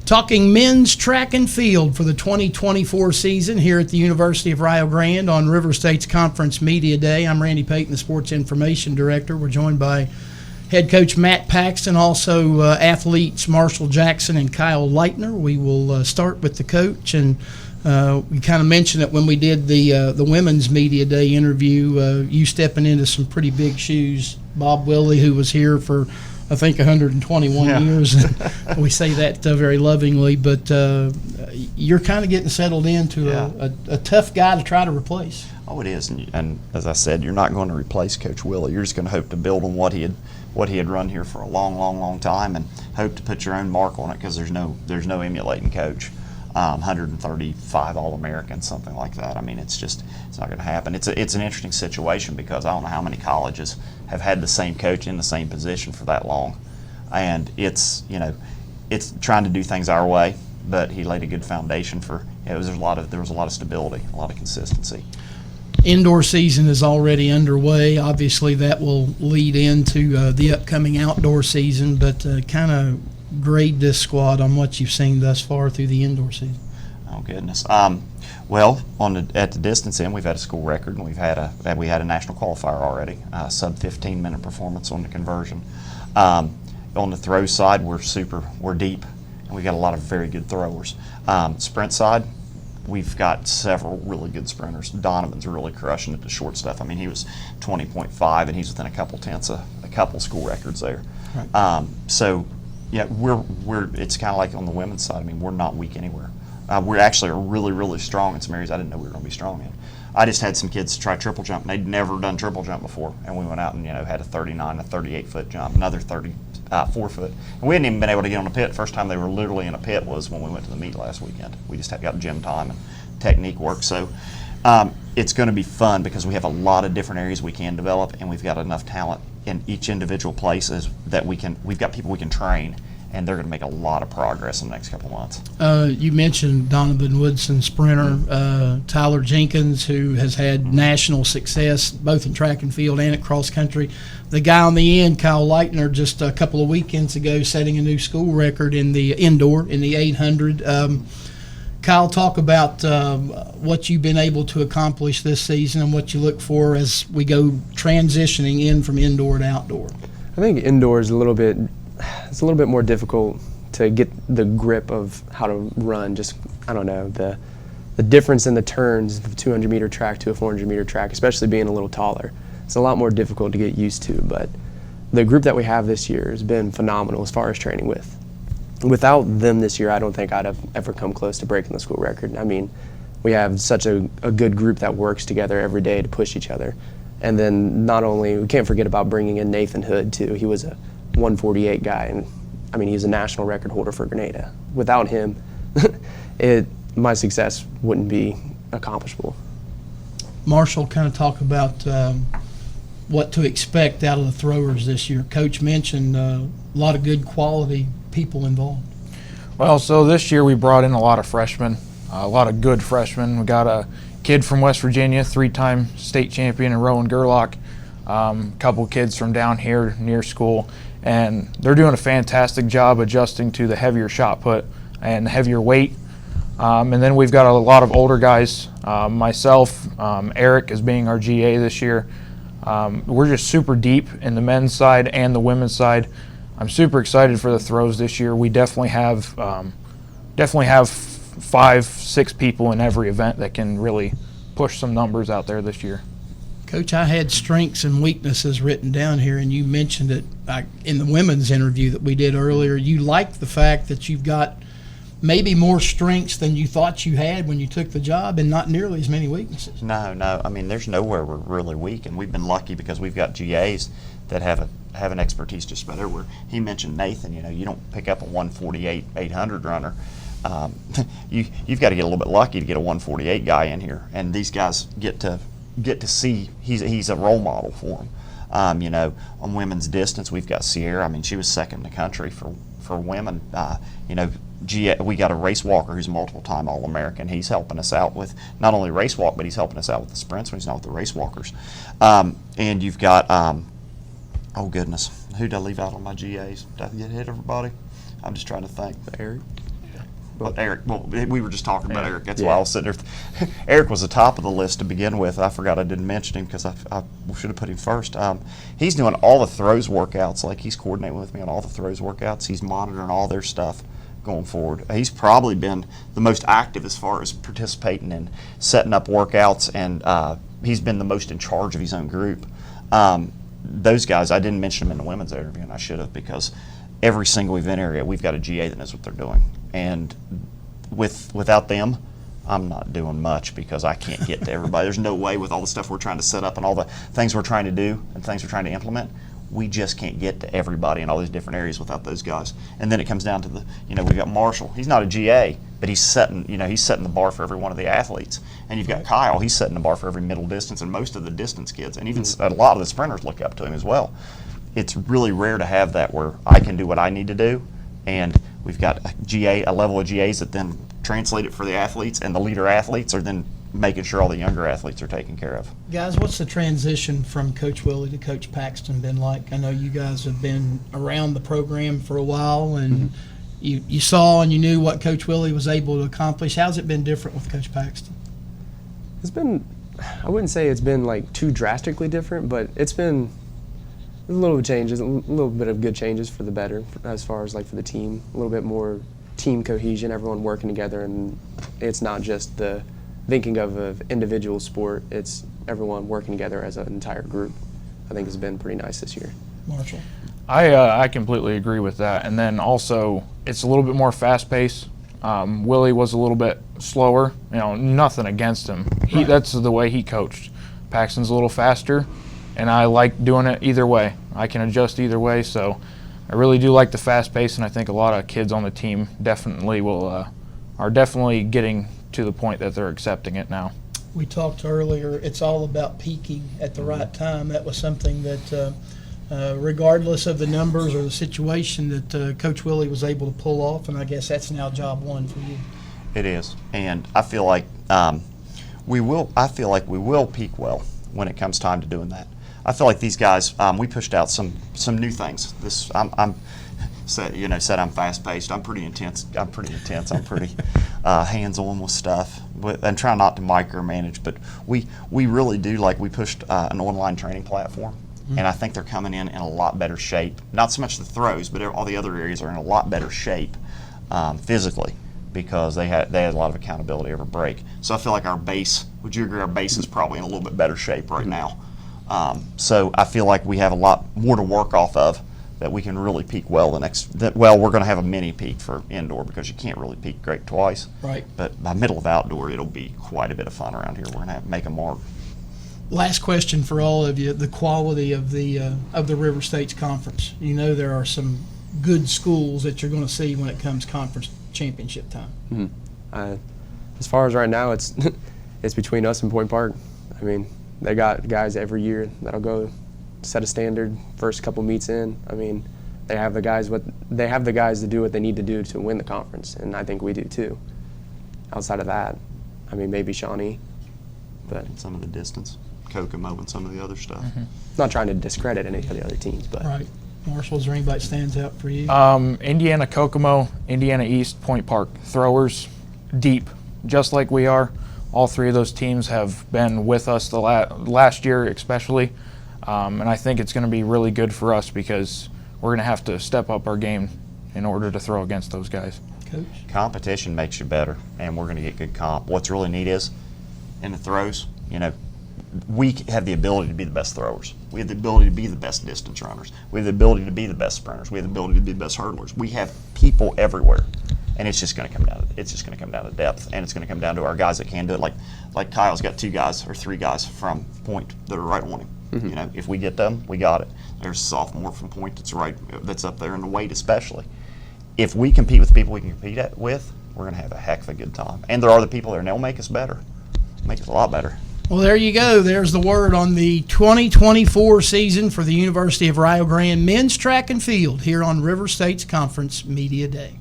Talking men's track and field for the 2024 season here at the University of Rio Grande on River State's Conference Media Day. I'm Randy Payton, the Sports Information Director. We're joined by head coach Matt Paxton, also athletes Marshall Jackson and Kyle Leitner. We will start with the coach, and we kind of mentioned it when we did the Women's Media Day interview, you stepping into some pretty big shoes. Bob Willie, who was here for I think 121 years. We say that very lovingly, but you're kind of getting settled into a tough guy to try to replace. Oh, it is, and as I said, you're not going to replace Coach Willie. You're just going to hope to build on what he had run here for a long time, and hope to put your own mark on it, because there's no emulating Coach. 135 All-Americans, something like that. I mean, it's not going to happen. It's an interesting situation, because I don't know how many colleges have had the same coach in the same position for that long, and it's trying to do things our way. But he laid a good foundation for. There was a lot of stability, a lot of consistency. Indoor season is already underway. Obviously, that will lead into the upcoming outdoor season. But kind of grade this squad on what you've seen thus far through the indoor season. Oh goodness. Well, at the distance end, we've had a school record, and we had a national qualifier already. Sub 15-minute performance on the conversion. On the throw side, we're deep, and we've got a lot of very good throwers. Sprint side, we've got several really good sprinters. Donovan's really crushing it, the short stuff. I mean, he was 20.5, and he's within a couple tenths of a couple school records there. Right. So. Yeah, it's kind of like on the women's side. I mean, we're not weak anywhere. We're actually really strong in some areas I didn't know we were going to be strong in. I just had some kids try triple jump, and they'd never done triple jump before, and we went out and had a 39, a 38-foot jump, another 34-foot, and we hadn't even been able to get on the pit. First time they were literally in a pit was when we went to the meet last weekend. We just got gym time and technique work, so it's going to be fun, because we have a lot of different areas we can develop, and we've got enough talent in each individual places that we've got people we can train, and they're going to make a lot of progress in the next couple of months. You mentioned Donovan Woodson, sprinter, Tyler Jenkins, who has had national success both in track and field and at cross country. The guy on the end, Kyle Leitner, just a couple of weekends ago, setting a new school record in the indoor in the 800. Kyle, talk about what you've been able to accomplish this season and what you look for as we go transitioning in from indoor to outdoor. I think indoor is a little bit more difficult to get the grip of how to run. Just, I don't know, the difference in the turns of a 200-meter track to a 400-meter track, especially being a little taller. It's a lot more difficult to get used to, but the group that we have this year has been phenomenal as far as training with. Without them this year, I don't think I'd have ever come close to breaking the school record. I mean, we have such a good group that works together every day to push each other. And then we can't forget about bringing in Nathan Hood, too. He was a 148 guy, and I mean, he's a national record holder for Grenada. Without him, my success wouldn't be accomplishable. Marshall, kind of talk about what to expect out of the throwers this year. Coach mentioned a lot of good quality people involved. Well, so this year we brought in a lot of freshmen, a lot of good freshmen. We got a kid from West Virginia, 3-time state champion in Rowan Gerlach, a couple kids from down here near school, and they're doing a fantastic job adjusting to the heavier shot put and the heavier weight. And then we've got a lot of older guys, myself, Eric is being our GA this year. We're just super deep in the men's side and the women's side. I'm super excited for the throws this year. We definitely have 5-6 people in every event that can really push some numbers out there this year. Coach, I had strengths and weaknesses written down here, and you mentioned it in the women's interview that we did earlier. You like the fact that you've got maybe more strengths than you thought you had when you took the job, and not nearly as many weaknesses. No. I mean, there's nowhere we're really weak, and we've been lucky because we've got GAs that have an expertise just about everywhere. He mentioned Nathan. You don't pick up a 148 800 runner. You've got to get a little bit lucky to get a 148 guy in here, and these guys get to see he's a role model for them. On women's distance, we've got Sierra. I mean, she was second in the country for women. We got a race walker who's a multiple-time All-American. He's helping us out with not only race walk, but he's helping us out with the sprints when he's not with the race walkers. And you've got, oh goodness, who did I leave out on my GAs? Did I hit everybody? I'm just trying to think. Eric? Well, Eric, we were just talking about Eric. That's Yeah. why I was sitting there. Eric was the top of the list to begin with. I forgot I didn't mention him because I should have put him first. He's doing all the throws workouts. Like, he's coordinating with me on all the throws workouts. He's monitoring all their stuff going forward. He's probably been the most active as far as participating in setting up workouts, and he's been the most in charge of his own group. Those guys, I didn't mention them in the women's interview, and I should have, because every single event area, we've got a GA that knows what they're doing. And without them, I'm not doing much because I can't get to everybody. There's no way, with all the stuff we're trying to set up and all the things we're trying to do and things we're trying to implement, we just can't get to everybody in all these different areas without those guys. And then it comes down to we've got Marshall. He's not a GA, but he's setting the bar for every one of the athletes. And you've got Kyle. He's setting the bar for every middle distance and most of the distance kids. And even a lot of the sprinters look up to him as well. It's really rare to have that where I can do what I need to do, and we've got a level of GAs that then translate it for the athletes, and the leader athletes are then making sure all the younger athletes are taken care of. Guys, what's the transition from Coach Willie to Coach Paxton been like? I know you guys have been around the program for a while, and you saw and you knew what Coach Willie was able to accomplish. How's it been different with Coach Paxton? It's been, I wouldn't say it's been like too drastically different, but it's been a little changes, a little bit of good changes for the better as far as like for the team. A little bit more team cohesion, everyone working together, and it's not just the thinking of an individual sport, it's everyone working together as an entire group. I think it's been pretty nice this year. Marshall? I completely agree with that. And then also, it's a little bit more fast-paced. Willie was a little bit slower. Nothing against him. That's the way he coached. Paxton's a little faster, and I like doing it either way. I can adjust either way, so I really do like the fast pace, and I think a lot of kids on the team definitely are definitely getting to the point that they're accepting it now. We talked earlier, it's all about peaking at the right time. That was something that, regardless of the numbers or the situation, that Coach Willie was able to pull off, and I guess that's now job one for you. It is, and I feel like we will peak well when it comes time to doing that. I feel like these guys, we pushed out some new things. Said I'm fast-paced. I'm pretty intense. I'm pretty hands-on with stuff, and try not to micromanage. But we really do, like, we pushed an online training platform, and I think they're coming in a lot better shape. Not so much the throws, but all the other areas are in a lot better shape physically, because they had a lot of accountability over break. So I feel like our base, would you agree, our base is probably in a little bit better shape right now. So I feel like we have a lot more to work off of, that we can really peak well we're going to have a mini peak for indoor, because you can't really peak great twice. Right. But by middle of outdoor, it'll be quite a bit of fun around here. We're going to have to make a mark. Last question for all of you: the quality of the River States Conference. There are some good schools that you're going to see when it comes conference championship time. As far as right now, it's between us and Point Park. I mean, they got guys every year that'll go set a standard first couple meets in. I mean, they have the guys to do what they need to do to win the conference, and I think we do too. Outside of that, I mean, maybe Shawnee, but Some of the distance, Kokomo, and some of the other stuff. not trying to discredit any of the other teams, but Right. Marshall, is there anybody that stands out for you? Indiana Kokomo, Indiana East, Point Park, throwers deep, just like we are. All three of those teams have been with us the last year especially, and I think it's going to be really good for us, because we're going to have to step up our game in order to throw against those guys. Coach? Competition makes you better, and we're going to get good comp. What's really neat is, in the throws, we have the ability to be the best throwers. We have the ability to be the best distance runners. We have the ability to be the best sprinters. We have the ability to be the best hurdlers. We have people everywhere, and it's just going to come down to depth, and it's going to come down to our guys that can do it. Like Kyle's got 2 guys or 3 guys from Point that are right on him. If we get them, we got it. There's a sophomore from Point that's up there in the weight, especially. If we compete with people we can compete with, we're going to have a heck of a good time. And there are the people there, and they'll make us better. Make us a lot better. Well, there you go. There's the word on the 2024 season for the University of Rio Grande men's track and field here on River States Conference Media Day.